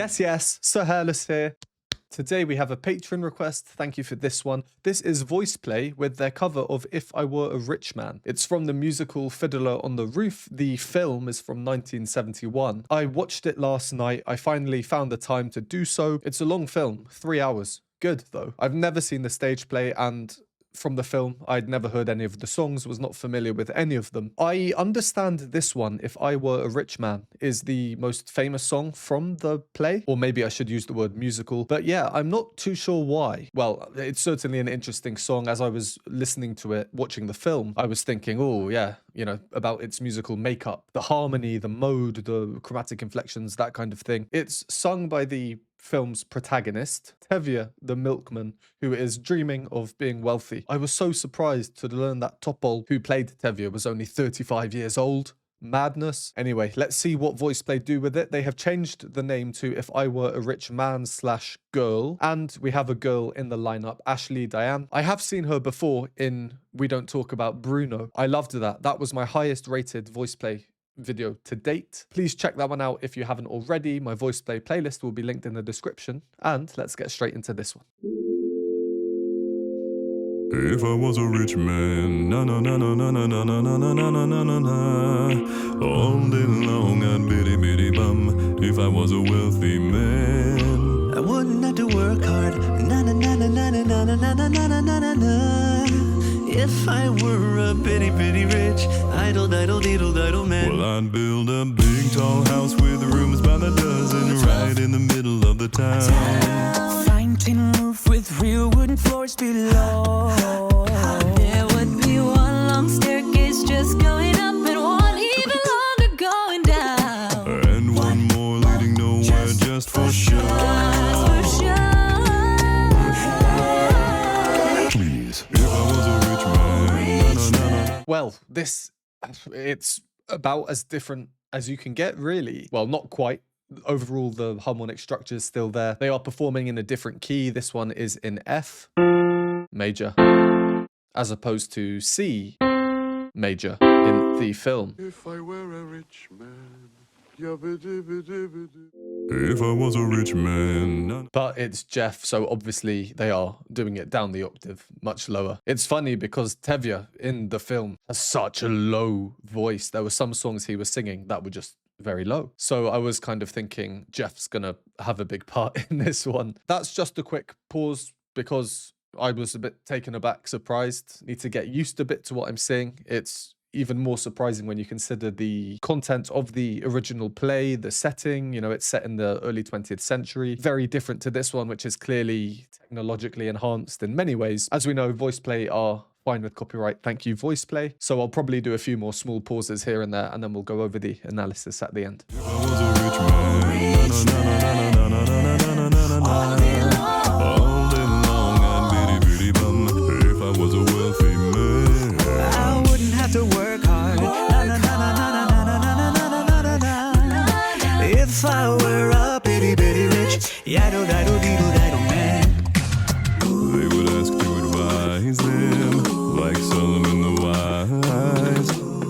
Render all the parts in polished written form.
Yes, Sir Hairless here. Today we have a Patreon request. Thank you for this one. This is VoicePlay with their cover of If I Were a Rich Man. It's from the musical Fiddler on the Roof. The film is from 1971. I watched it last night. I finally found the time to do so. It's a long film, 3 hours. Good though. I've never seen the stage play, and from the film, I'd never heard any of the songs, was not familiar with any of them. I understand this one, If I Were a Rich Man, is the most famous song from the play, or maybe I should use the word musical, but yeah, I'm not too sure why. Well, it's certainly an interesting song. As I was listening to it, watching the film, I was thinking, oh yeah, you know, about its musical makeup, the harmony, the mode, the chromatic inflections, that kind of thing. It's sung by the film's protagonist, Tevye the milkman, who is dreaming of being wealthy. I was so surprised to learn that Topol, who played Tevye, was only 35 years old. Madness. Anyway, let's see what VoicePlay do with it. They have changed the name to If I Were a Rich Man / Girl, and we have a girl in the lineup, Ashley Diane. I have seen her before in We Don't Talk About Bruno. I loved that. That was my highest rated VoicePlay video to date. Please check that one out if you haven't already. My VoicePlay playlist will be linked in the description, and let's get straight into this one. If I was a rich man, na na na na na na na na na na na na na na, all day long I'd bitty bitty bum. If I was a wealthy man, I wouldn't have to work hard. Na na na na na na na na na na na na na. If I were a bitty bitty rich, idle diddle deedle diddle man. well I'd build a big tall house with rooms by the dozen, right in the middle of the town. Fine tin roof with real wooden floors below. There would be one long staircase just going up and one even longer going down. And one more leading nowhere just for show. Just for sure. Please, if I was a rich man, na na na na. Well, it's about as different as you can get, really. Well, not quite. Overall, the harmonic structure is still there. They are performing in a different key. This one is in F major, as opposed to C major in the film. If I were a rich man, If I was a rich man, na But it's Jeff, so obviously they are doing it down the octave, much lower. It's funny because Tevye in the film has such a low voice. There were some songs he was singing that were just very low. So I was kind of thinking Jeff's gonna have a big part in this one. That's just a quick pause because I was a bit taken aback, surprised. Need to get used a bit to what I'm seeing. It's even more surprising when you consider the content of the original play, the setting, you know, it's set in the early 20th century. Very different to this one, which is clearly technologically enhanced in many ways. As we know, VoicePlay are fine with copyright. Thank you, VoicePlay. So I'll probably do a few more small pauses here and there, and then we'll go over the analysis at the end. If I was a rich man, na na na na na na na na na na na, all day long I'd bitty bitty bum. If I was a wealthy man, I wouldn't have to work hard. Na na na na na na na na na na na na. If I were a bitty bitty rich, yaddle diddle deedle diddle man. they would ask to advise them, like Solomon the wise.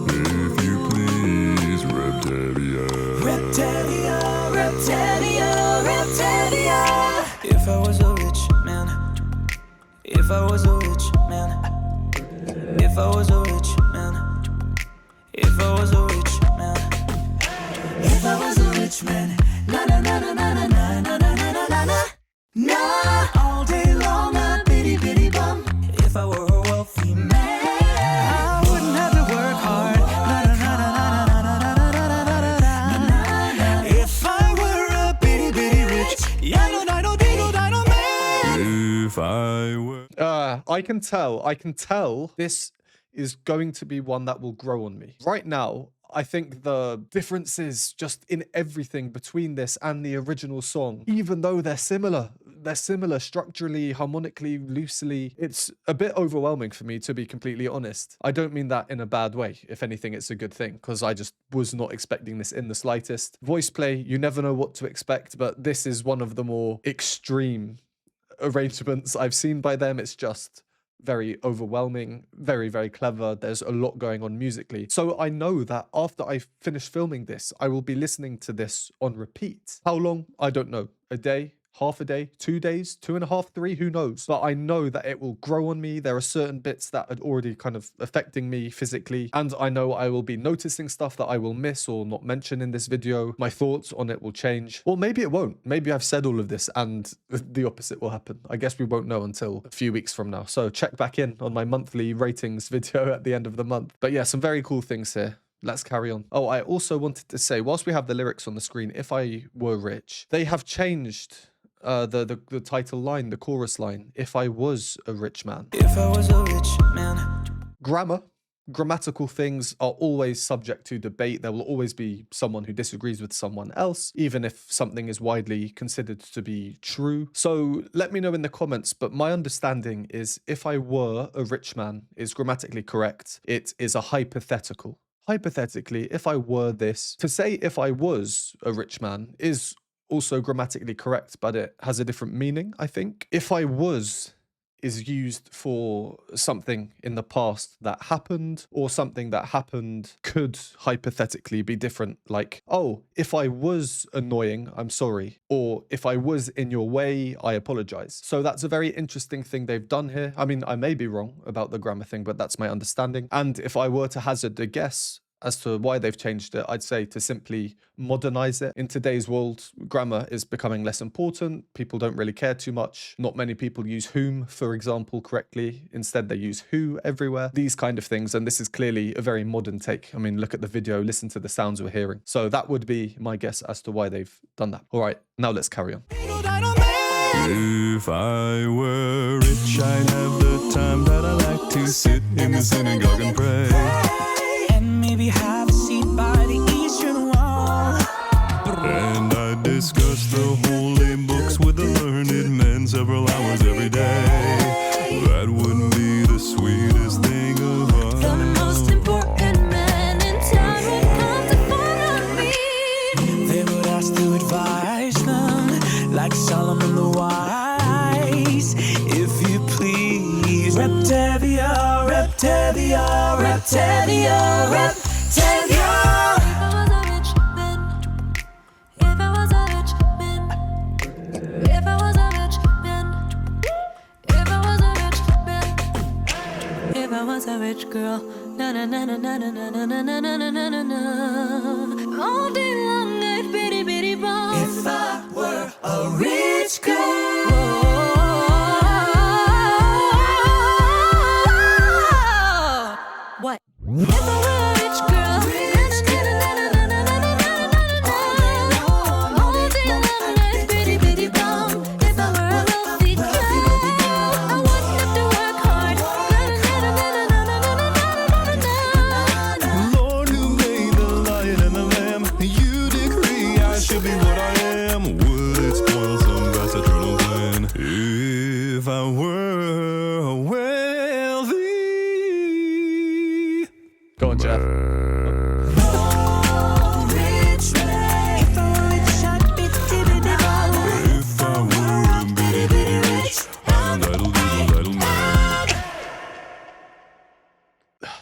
If you please, Reptavia. Reptavia, Reptavia, Reptavia. If I was a rich man, if I was a rich man, if I was a rich man, if I was a rich man, if I was a rich man, na na na na na na na na na na na na. Nah, all day long I'd bitty bitty bum. If I were a wealthy man, I wouldn't have to work hard. Na na na na na na na na na na na na. If I were a bitty bitty rich, yaddle diddle deedle diddle man. If I were. I can tell this is going to be one that will grow on me. Right now, I think the differences just in everything between this and the original song, even though they're similar structurally, harmonically, loosely, it's a bit overwhelming for me, to be completely honest. I don't mean that in a bad way. If anything, it's a good thing, because I just was not expecting this in the slightest. VoicePlay, you never know what to expect, but this is one of the more extreme arrangements I've seen by them. It's just very overwhelming, very, very clever. There's a lot going on musically. So I know that after I finish filming this, I will be listening to this on repeat. How long? I don't know. A day? Half a day, 2 days, 2.5, 3, who knows? But I know that it will grow on me. There are certain bits that are already kind of affecting me physically. And I know I will be noticing stuff that I will miss or not mention in this video. My thoughts on it will change. Or maybe it won't. Maybe I've said all of this and the opposite will happen. I guess we won't know until a few weeks from now. So check back in on my monthly ratings video at the end of the month. But yeah, some very cool things here. Let's carry on. Oh, I also wanted to say, whilst we have the lyrics on the screen, if I were rich, they have changed the title line, the chorus line, if I was a rich man. If I was a rich man. Grammatical things are always subject to debate. There will always be someone who disagrees with someone else, even if something is widely considered to be true. So let me know in the comments, but my understanding is if I were a rich man is grammatically correct. It is a hypothetical. Hypothetically, if I were this, to say if I was a rich man is also grammatically correct, but it has a different meaning, I think. If I was is used for something in the past that happened, or something that happened could hypothetically be different, like, oh, if I was annoying, I'm sorry, or if I was in your way, I apologize. So that's a very interesting thing they've done here. I mean, I may be wrong about the grammar thing, but that's my understanding. And if I were to hazard a guess as to why they've changed it, I'd say to simply modernize it. In today's world, grammar is becoming less important. People don't really care too much. Not many people use whom, for example, correctly. Instead, they use who everywhere. These kind of things. And this is clearly a very modern take. I mean, look at the video, listen to the sounds we're hearing. So that would be my guess as to why they've done that. All right, now let's carry on. If I were rich, I'd have the time that I like to sit in the synagogue and pray. Maybe have a seat by the eastern wall. And I discuss the holy books with the learned men several hours every day. That would be the sweetest thing of all. The most important man in town would come to follow me. They would ask to advise them, like Solomon the wise. If you please, Reptavia, Reptavia, Reptavia, Reptavia. If I was a rich man, if I was a rich man, if I was a rich man, if I was a rich girl, na na na na na na na na na na na na na na, all day long night, bitty bitty bomb. If I were a rich girl. What? If I were a rich girl, all day long night, bitty bitty bomb. If I were a wealthy girl, I wouldn't have to work hard. Lord, who made the lion and the lamb, you decree I should be what I am. Would it spoil some vast eternal plan if I were wealthy? Go on, Jeff. If I were a bitty bitty rich, Untitled man.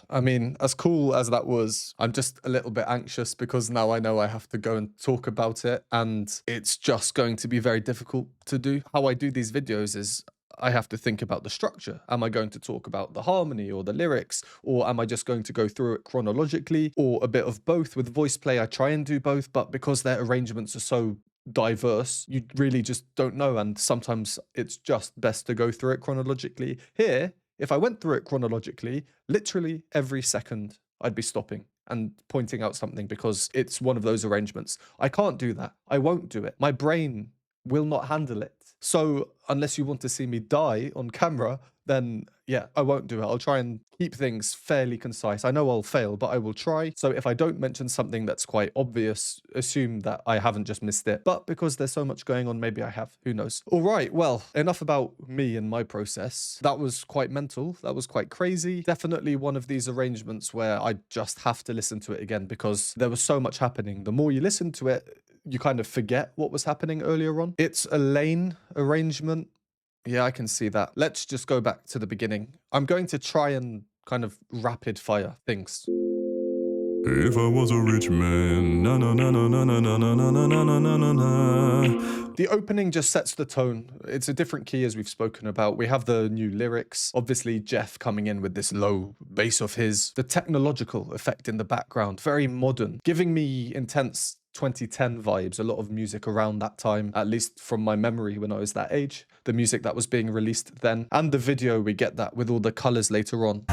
I mean, as cool as that was, I'm just a little bit anxious because now I know I have to go and talk about it, and it's just going to be very difficult to do. How I do these videos is I have to think about the structure. Am I going to talk about the harmony or the lyrics, or am I just going to go through it chronologically, or a bit of both? With VoicePlay, I try and do both, but because their arrangements are so diverse, you really just don't know, and sometimes it's just best to go through it chronologically. Here, if I went through it chronologically, literally every second I'd be stopping and pointing out something because it's one of those arrangements. I can't do that. I won't do it. My brain will not handle it. So unless you want to see me die on camera, then yeah, I won't do it. I'll try and keep things fairly concise. I know I'll fail, but I will try. So if I don't mention something that's quite obvious, assume that I haven't just missed it. But because there's so much going on, maybe I have. Who knows? All right, well, enough about me and my process. That was quite mental. That was quite crazy. Definitely one of these arrangements where I just have to listen to it again because there was so much happening. The more you listen to it, you kind of forget what was happening earlier on. It's a lane arrangement. Yeah, I can see that. Let's just go back to the beginning. I'm going to try and kind of rapid fire things. If I was a rich man, na na na na na na na na na na na na na na. The opening just sets the tone. It's a different key as we've spoken about. We have the new lyrics. Obviously, Jeff coming in with this low bass of his. The technological effect in the background, very modern, giving me intense 2010 vibes, a lot of music around that time, at least from my memory when I was that age, the music that was being released then. And the video, we get that with all the colors later on.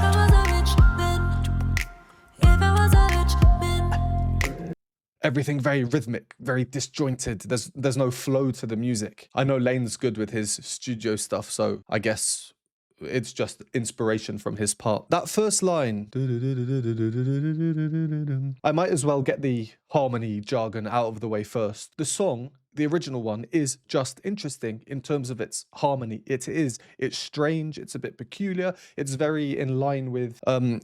Everything very rhythmic, very disjointed. There's no flow to the music. I know Lane's good with his studio stuff, so I guess it's just inspiration from his part. That first line, I might as well get the harmony jargon out of the way first. The song, the original one, is just interesting in terms of its harmony. It's strange, it's a bit peculiar, it's very in line with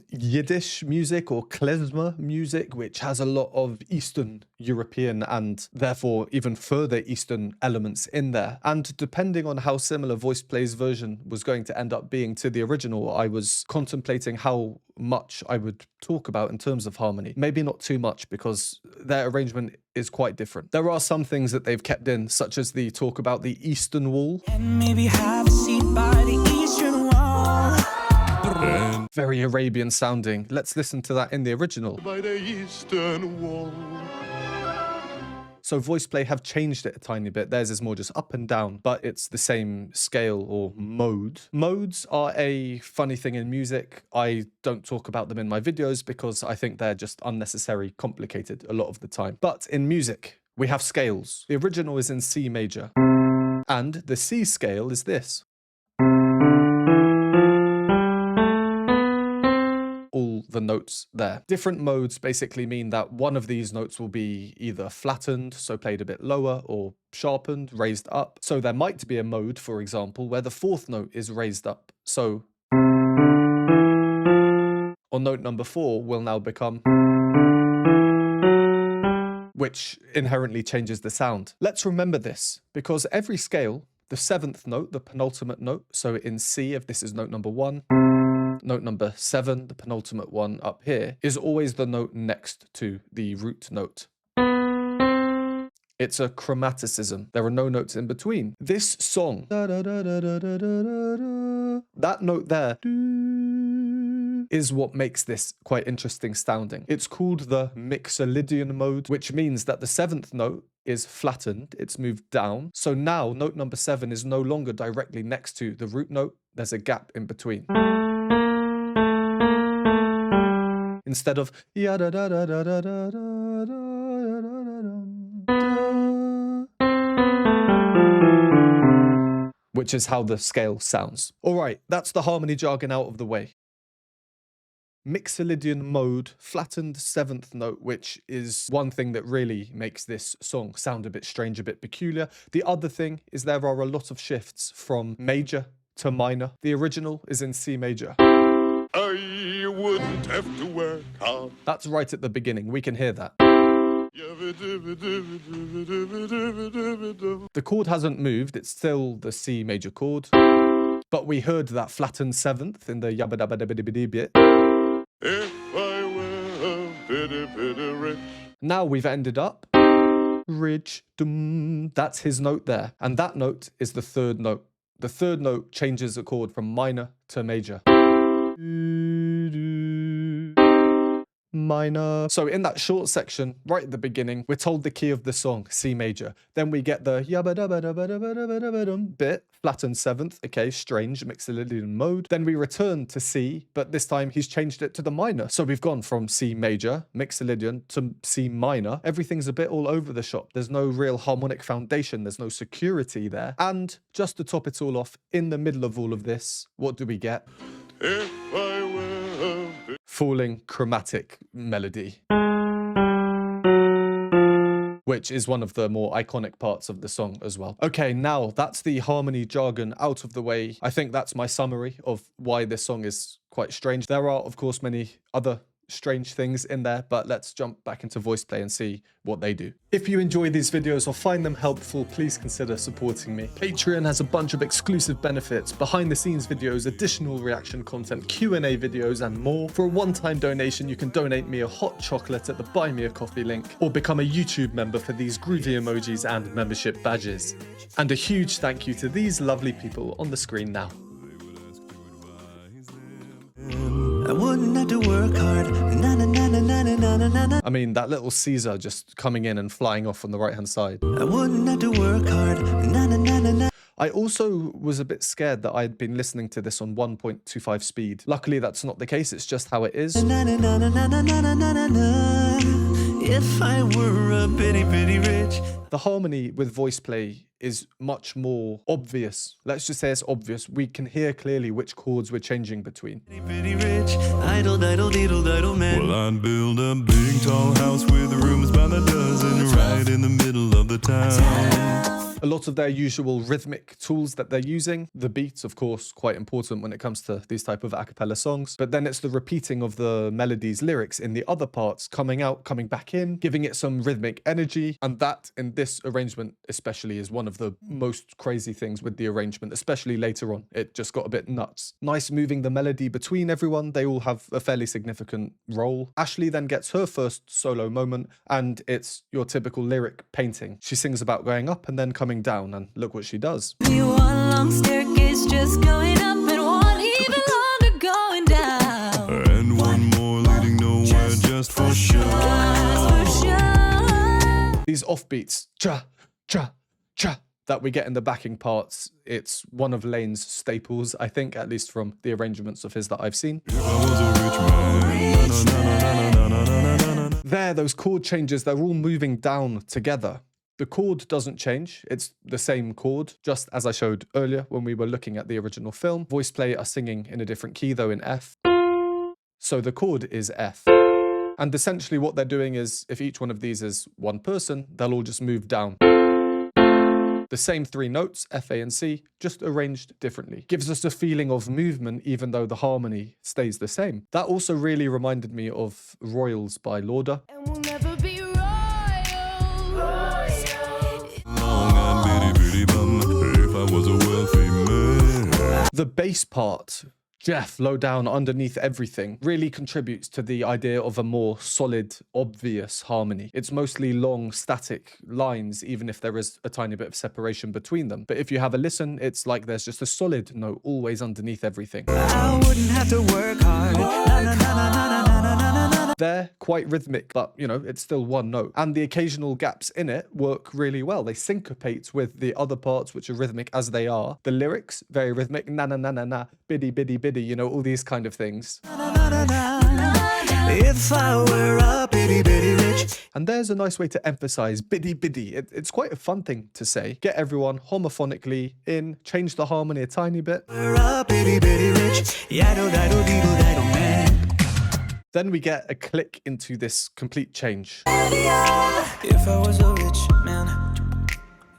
Yiddish music or klezmer music, which has a lot of Eastern European and therefore even further Eastern elements in there. And depending on how similar VoicePlay's version was going to end up being to the original, I was contemplating how much I would talk about in terms of harmony. Maybe not too much, because their arrangement is quite different. There are some things that they've kept in, such as the talk about the Eastern Wall. And maybe have a seat by the Eastern Wall. Very Arabian sounding. Let's listen to that in the original. By the Eastern Wall. So VoicePlay have changed it a tiny bit. Theirs is more just up and down, but it's the same scale or mode. Modes are a funny thing in music. I don't talk about them in my videos because I think they're just unnecessary, complicated a lot of the time. But in music, we have scales. The original is in C major, and the C scale is this. All the notes there. Different modes basically mean that one of these notes will be either flattened, so played a bit lower, or sharpened, raised up. So there might be a mode, for example, where the fourth note is raised up. So on note number 4 will now become, which inherently changes the sound. Let's remember this, because every scale, the 7th note, the penultimate note, so in C, if this is note number 1, note number 7, the penultimate one up here, is always the note next to the root note. It's a chromaticism. There are no notes in between. This song, that note there is what makes this quite interesting sounding. It's called the Mixolydian mode, which means that the 7th note is flattened, it's moved down. So now note number 7 is no longer directly next to the root note. There's a gap in between. Instead of which is how the scale sounds. All right, that's the harmony jargon out of the way. Mixolydian mode, flattened 7th note, which is one thing that really makes this song sound a bit strange, a bit peculiar. The other thing is there are a lot of shifts from major to minor. The original is in C major. I wouldn't have to work hard. That's right at the beginning. We can hear that. The chord hasn't moved. It's still the C major chord. But we heard that flattened 7th in the yabba dabba dabba dibba dee bit. If I were a bitty rich. Now we've ended up rich. Dum. That's his note there. And that note is the 3rd note. The 3rd note changes the chord from minor to major. Minor. So in that short section, right at the beginning, we're told the key of the song, C major. Then we get the yabba dabba dabba dabba dabba dum bit, flattened 7th, okay, strange, Mixolydian mode. Then we return to C, but this time he's changed it to the minor. So we've gone from C major, Mixolydian, to C minor. Everything's a bit all over the shop. There's no real harmonic foundation. There's no security there. And just to top it all off, in the middle of all of this, what do we get? If I were a Falling chromatic melody, which is one of the more iconic parts of the song as well. Okay, now that's the harmony jargon out of the way. I think that's my summary of why this song is quite strange. There are, of course, many other strange things in there, but let's jump back into VoicePlay and see what they do. If you enjoy these videos or find them helpful, please consider supporting me. Patreon has a bunch of exclusive benefits, behind the scenes videos, additional reaction content, Q&A videos, and more. For a one-time donation, you can donate me a hot chocolate at the Buy Me a Coffee link, or become a YouTube member for these groovy emojis and membership badges. And a huge thank you to these lovely people on the screen now. I wouldn't have to work hard. Na, na, na, na, na, na, na, na, na. I mean, that little Caesar just coming in and flying off on the right-hand side. I wouldn't have to work hard. Na, na, na, na, na. I also was a bit scared that I'd been listening to this on 1.25 speed. Luckily, that's not the case. It's just how it is. Na, na, na, na, na, na, na, na, na, na. If I were a bitty, bitty rich. The harmony with VoicePlay is much more obvious. Let's just say it's obvious. We can hear clearly which chords we're changing between. Bitty rich. Idle, diddle, diddle, diddle, man. Well, I'd build a big tall house with rooms by the dozen right in the middle of the town. A lot of their usual rhythmic tools that they're using. The beats, of course, quite important when it comes to these type of a cappella songs. But then it's the repeating of the melody's lyrics in the other parts, coming out, coming back in, giving it some rhythmic energy. And that, in this arrangement especially, is one of the most crazy things with the arrangement, especially later on. It just got a bit nuts. Nice moving the melody between everyone. They all have a fairly significant role. Ashley then gets her first solo moment, and it's your typical lyric painting. She sings about going up and then coming down, and look what she does. You want a long staircase just going up and one even longer going down. And one more leading nowhere just for sure. Just for sure. These offbeats, cha, cha, cha, that we get in the backing parts, it's one of Lane's staples, I think, at least from the arrangements of his that I've seen. If I was a rich man, na, na, na, na, na, na, na, na, na, na. There, those chord changes, they're all moving down together. The chord doesn't change, it's the same chord, just as I showed earlier when we were looking at the original film. VoicePlay are singing in a different key though, in F. So the chord is F. And essentially what they're doing is, if each one of these is one person, they'll all just move down. The same three notes, F, A, and C, just arranged differently. Gives us a feeling of movement even though the harmony stays the same. That also really reminded me of Royals by Lauder. And we'll never be royal. Long and bitty, bitty bum, if I was a wealthy man. The bass part, Jeff, low down underneath everything, really contributes to the idea of a more solid, obvious harmony. It's mostly long, static lines, even if there is a tiny bit of separation between them. But if you have a listen, it's like there's just a solid note always underneath everything. I wouldn't have to work hard. Na, na, na, na, na, na, na, na, na. They're quite rhythmic, but, you know, it's still one note. And the occasional gaps in it work really well. They syncopate with the other parts, which are rhythmic as they are. The lyrics, very rhythmic. Na, na, na, na, na, biddy, biddy, biddy, you know, all these kind of things. Na, na, na, na. If I were a bitty, bitty rich. And there's a nice way to emphasize biddy, biddy. It's quite a fun thing to say. Get everyone homophonically in, change the harmony a tiny bit. Were a bitty, bitty rich. Yaddle, daddle, deedle, daddle, man. Then we get a click into this complete change. If I was a rich man.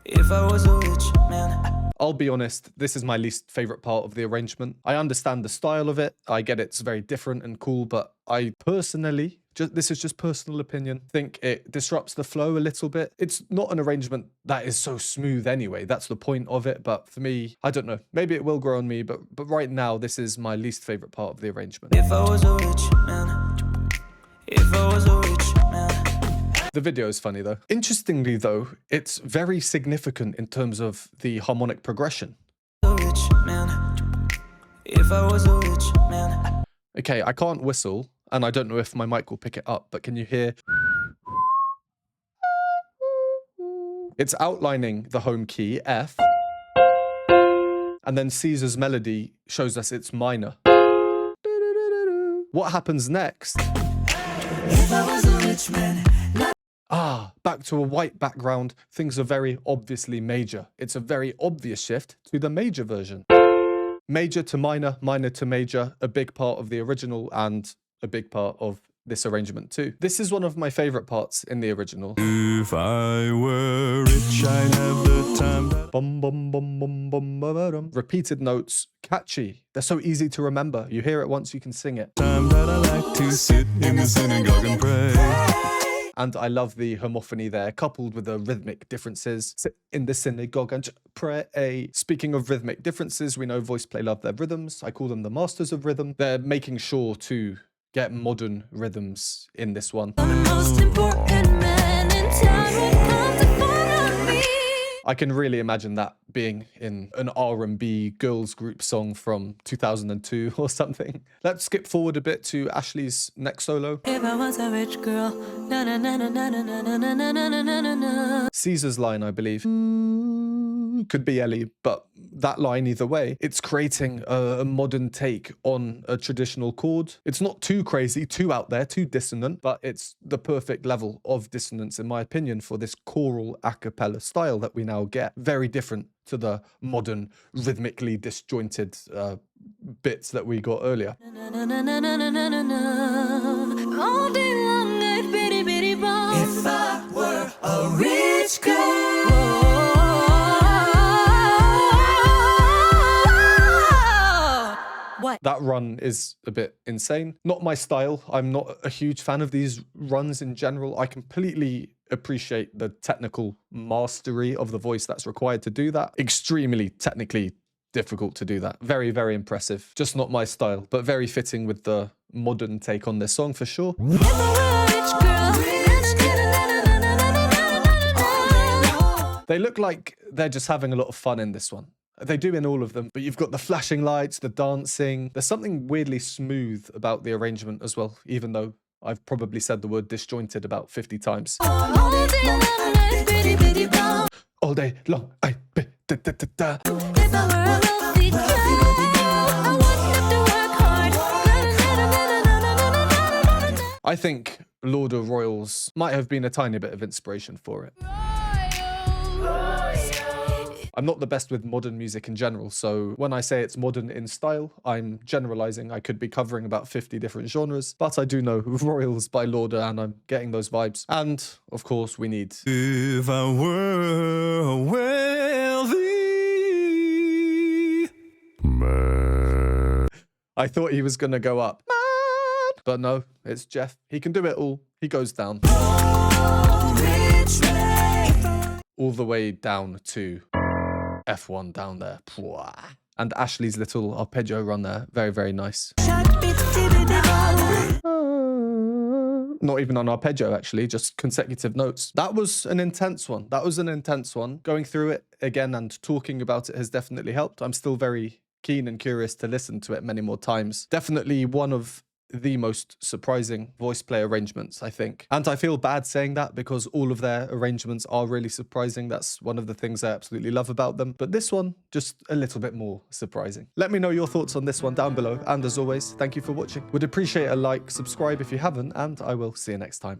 If I was a rich man. I'll be honest, this is my least favorite part of the arrangement. I understand the style of it. I get it's very different and cool, but I personally, this is just personal opinion, think it disrupts the flow a little bit. It's not an arrangement that is so smooth anyway. That's the point of it. But for me, I don't know. Maybe it will grow on me, but right now, this is my least favorite part of the arrangement. If I was a rich man. If I was a rich man. The video is funny though. Interestingly though, it's very significant in terms of the harmonic progression. A rich man. If I was a rich man. Okay, I can't whistle, and I don't know if my mic will pick it up, but can you hear? It's outlining the home key, F, and then Caesar's melody shows us it's minor. What happens next? If I was a rich man. Back to a white background, things are very obviously major. It's a very obvious shift to the major version. Major to minor, minor to major, a big part of the original and a big part of this arrangement too. This is one of my favorite parts in the original. If I were rich, I'd have the time that Bum, bum, bum, bum, bum, ba, ba, dum. Repeated notes, catchy. They're so easy to remember. You hear it once, you can sing it. I like to sit in the synagogue and pray. And I love the homophony there, coupled with the rhythmic differences. Sit in the synagogue and pray. Speaking of rhythmic differences, we know VoicePlay love their rhythms. I call them the masters of rhythm. They're making sure to get modern rhythms in this one. The most important man in town will come to follow me. I can really imagine that being in an R&B girls group song from 2002 or something. Let's skip forward a bit to Ashley's next solo. If I was a rich girl, na na na na na na na na na na na na na. Caesar's line, I believe. Could be Ellie, but that line either way, it's creating a modern take on a traditional chord. It's not too crazy, too out there, too dissonant, but it's the perfect level of dissonance, in my opinion, for this choral a cappella style that we now get. Very different to the modern, rhythmically disjointed bits that we got earlier. Na na na na na na na na. All day long I'd bitty bitty bomb. If I were a rich girl. What? That run is a bit insane. Not my style. I'm not a huge fan of these runs in general. I completely appreciate the technical mastery of the voice that's required to do that. Extremely technically difficult to do that. Very, very impressive. Just not my style, but very fitting with the modern take on this song for sure. If I were a rich girl. They look like they're just having a lot of fun in this one. They do in all of them, but you've got the flashing lights, the dancing. There's something weirdly smooth about the arrangement as well, even though I've probably said the word disjointed about 50 times. All day long I'd bitty bitty bomb. All day long, I be da da da da. If I were a wealthy girl, I wouldn't have to work hard. I think Lord of Royals might have been a tiny bit of inspiration for it. I'm not the best with modern music in general, so when I say it's modern in style, I'm generalizing. I could be covering about 50 different genres, but I do know Royals by Lauder, and I'm getting those vibes. And, of course, we need... if I were wealthy man. I thought he was gonna go up, man, but no, it's Jeff. He can do it all. He goes down. All the way down to F1 down there. And Ashley's little arpeggio run there. Very, very nice. Not even on arpeggio, actually, just consecutive notes. That was an intense one. Going through it again and talking about it has definitely helped. I'm still very keen and curious to listen to it many more times. Definitely one of the most surprising VoicePlay arrangements, I think. And I feel bad saying that because all of their arrangements are really surprising. That's one of the things I absolutely love about them. But this one, just a little bit more surprising. Let me know your thoughts on this one down below. And as always, thank you for watching. Would appreciate a like, subscribe if you haven't, and I will see you next time.